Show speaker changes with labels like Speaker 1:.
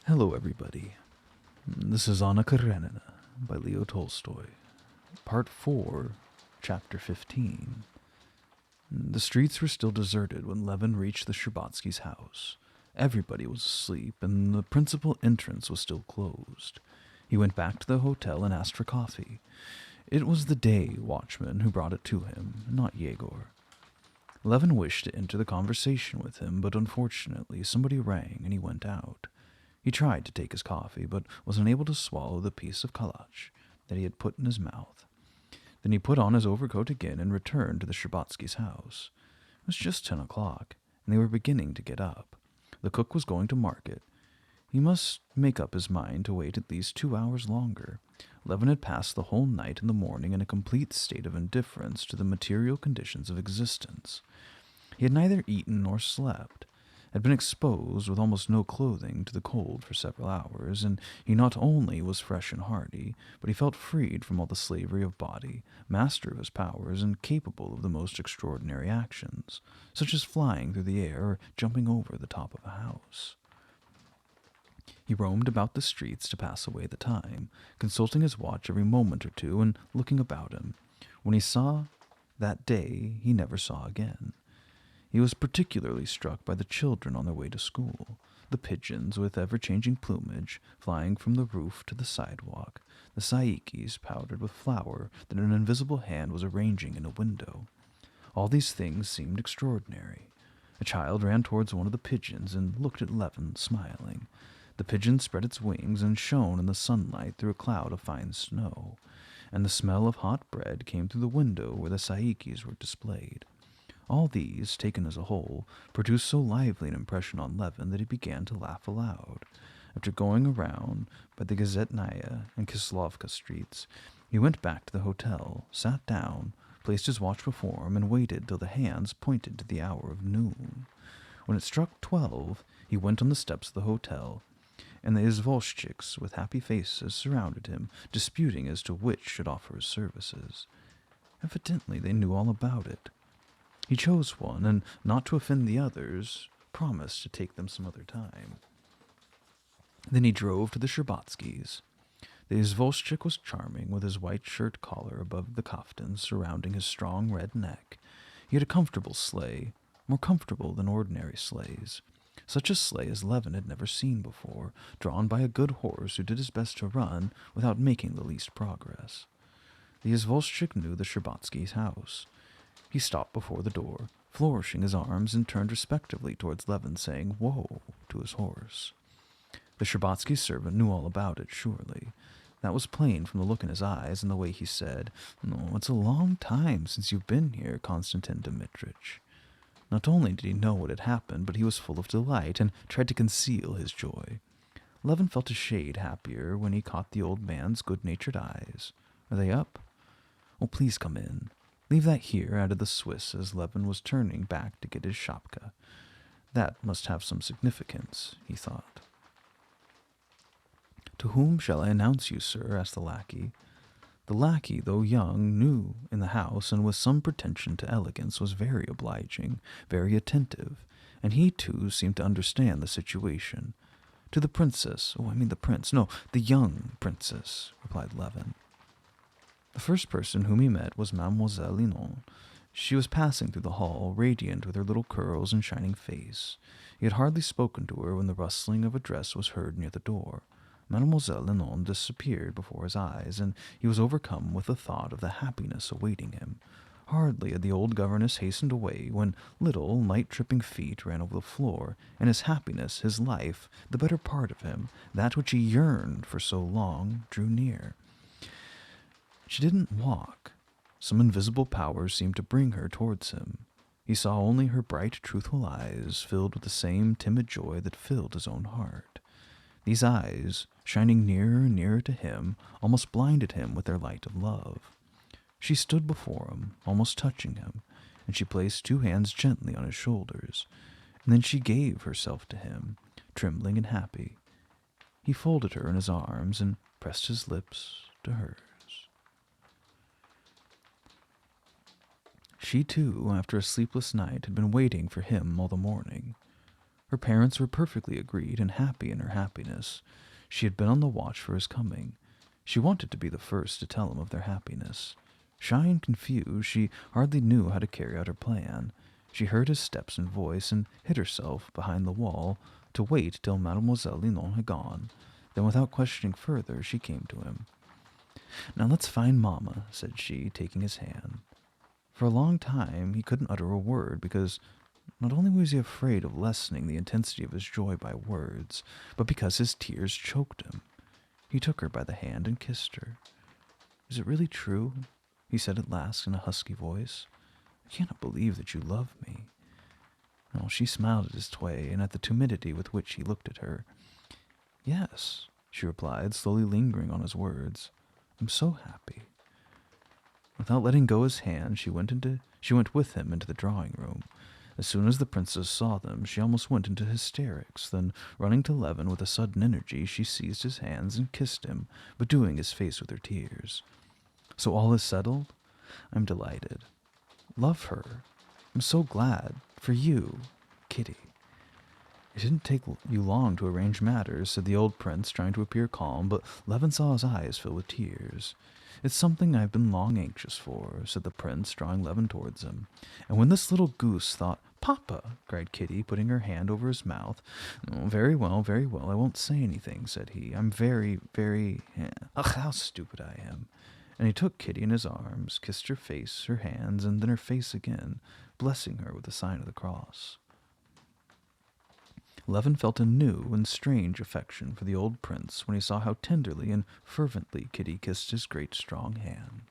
Speaker 1: Hello, everybody. This is Anna Karenina by Leo Tolstoy, Part 4, Chapter 15. The streets were still deserted when Levin reached the Sherbatskys' house. Everybody was asleep, and the principal entrance was still closed. He went back to the hotel and asked for coffee. It was the day watchman who brought it to him, not Yegor. Levin wished to enter the conversation with him, but unfortunately somebody rang and he went out. He tried to take his coffee, but was unable to swallow the piece of kalach that he had put in his mouth. Then he put on his overcoat again and returned to the Sherbatskys' house. It was just 10 o'clock, and they were beginning to get up. The cook was going to market. He must make up his mind to wait at least 2 hours longer. Levin had passed the whole night and the morning in a complete state of indifference to the material conditions of existence. He had neither eaten nor slept, had been exposed with almost no clothing to the cold for several hours, and he not only was fresh and hearty, but he felt freed from all the slavery of body, master of his powers, and capable of the most extraordinary actions, such as flying through the air or jumping over the top of a house. He roamed about the streets to pass away the time, consulting his watch every moment or two and looking about him. When he saw that day, he never saw again. He was particularly struck by the children on their way to school, the pigeons with ever-changing plumage flying from the roof to the sidewalk, the saikis powdered with flour that an invisible hand was arranging in a window. All these things seemed extraordinary. A child ran towards one of the pigeons and looked at Levin, smiling. The pigeon spread its wings and shone in the sunlight through a cloud of fine snow, and the smell of hot bread came through the window where the saikis were displayed. All these, taken as a whole, produced so lively an impression on Levin that he began to laugh aloud. After going around by the Gazetnaya and Kislovka streets, he went back to the hotel, sat down, placed his watch before him, and waited till the hands pointed to the hour of noon. When it struck 12, he went on the steps of the hotel, and the izvoshchiks with happy faces surrounded him, disputing as to which should offer his services. Evidently they knew all about it. He chose one, and not to offend the others, promised to take them some other time. Then he drove to the Sherbatskys'. The izvoshchik was charming, with his white shirt collar above the kaftan surrounding his strong red neck. He had a comfortable sleigh, more comfortable than ordinary sleighs. Such a sleigh as Levin had never seen before, drawn by a good horse who did his best to run without making the least progress. The izvoshchik knew the Sherbatskys' house. He stopped before the door, flourishing his arms, and turned respectfully towards Levin, saying, "Whoa," to his horse. The Sherbatsky servant knew all about it, surely. That was plain from the look in his eyes and the way he said, "No, it's a long time since you've been here, Konstantin Dmitrich." Not only did he know what had happened, but he was full of delight and tried to conceal his joy. Levin felt a shade happier when he caught the old man's good-natured eyes. "Are they up?" "Oh, please come in. Leave that here," added the Swiss as Levin was turning back to get his shapka. That must have some significance, he thought. "To whom shall I announce you, sir?" asked the lackey. The lackey, though young, new in the house, and with some pretension to elegance, was very obliging, very attentive, and he too seemed to understand the situation. "To the princess, the prince, no, the young princess," replied Levin. The first person whom he met was Mademoiselle Linon. She was passing through the hall, radiant with her little curls and shining face. He had hardly spoken to her when the rustling of a dress was heard near the door. Mademoiselle Linon disappeared before his eyes, and he was overcome with the thought of the happiness awaiting him. Hardly had the old governess hastened away when little, light-tripping feet ran over the floor, and his happiness, his life, the better part of him, that which he yearned for so long, drew near. She didn't walk. Some invisible power seemed to bring her towards him. He saw only her bright, truthful eyes, filled with the same timid joy that filled his own heart. These eyes, shining nearer and nearer to him, almost blinded him with their light of love. She stood before him, almost touching him, and she placed 2 hands gently on his shoulders, and then she gave herself to him, trembling and happy. He folded her in his arms and pressed his lips to hers. She, too, after a sleepless night, had been waiting for him all the morning. Her parents were perfectly agreed and happy in her happiness. She had been on the watch for his coming. She wanted to be the first to tell him of their happiness. Shy and confused, she hardly knew how to carry out her plan. She heard his steps and voice and hid herself behind the wall to wait till Mademoiselle Linon had gone. Then, without questioning further, she came to him. "Now let's find Mamma," said she, taking his hand. For a long time he couldn't utter a word because not only was he afraid of lessening the intensity of his joy by words, but because his tears choked him. He took her by the hand and kissed her. "Is it really true?" he said at last in a husky voice. "I cannot believe that you love me." Oh, she smiled at his tway and at the timidity with which he looked at her. "Yes," she replied, slowly lingering on his words. "I'm so happy." Without letting go his hand, she went with him into the drawing-room. As soon as the princess saw them, she almost went into hysterics. Then, running to Levin with a sudden energy, she seized his hands and kissed him, bedewing his face with her tears. "So all is settled? I'm delighted. Love her. I'm so glad. For you, Kitty." "It didn't take you long to arrange matters," said the old prince, trying to appear calm, but Levin saw his eyes fill with tears. "It's something I've been long anxious for," said the prince, drawing Levin towards him. "And when this little goose thought—" "Papa!" cried Kitty, putting her hand over his mouth. "Oh, very well, I won't say anything," said he. "I'm very, very... Ugh, how stupid I am." And he took Kitty in his arms, kissed her face, her hands, and then her face again, blessing her with the sign of the cross. Levin felt a new and strange affection for the old prince when he saw how tenderly and fervently Kitty kissed his great strong hand.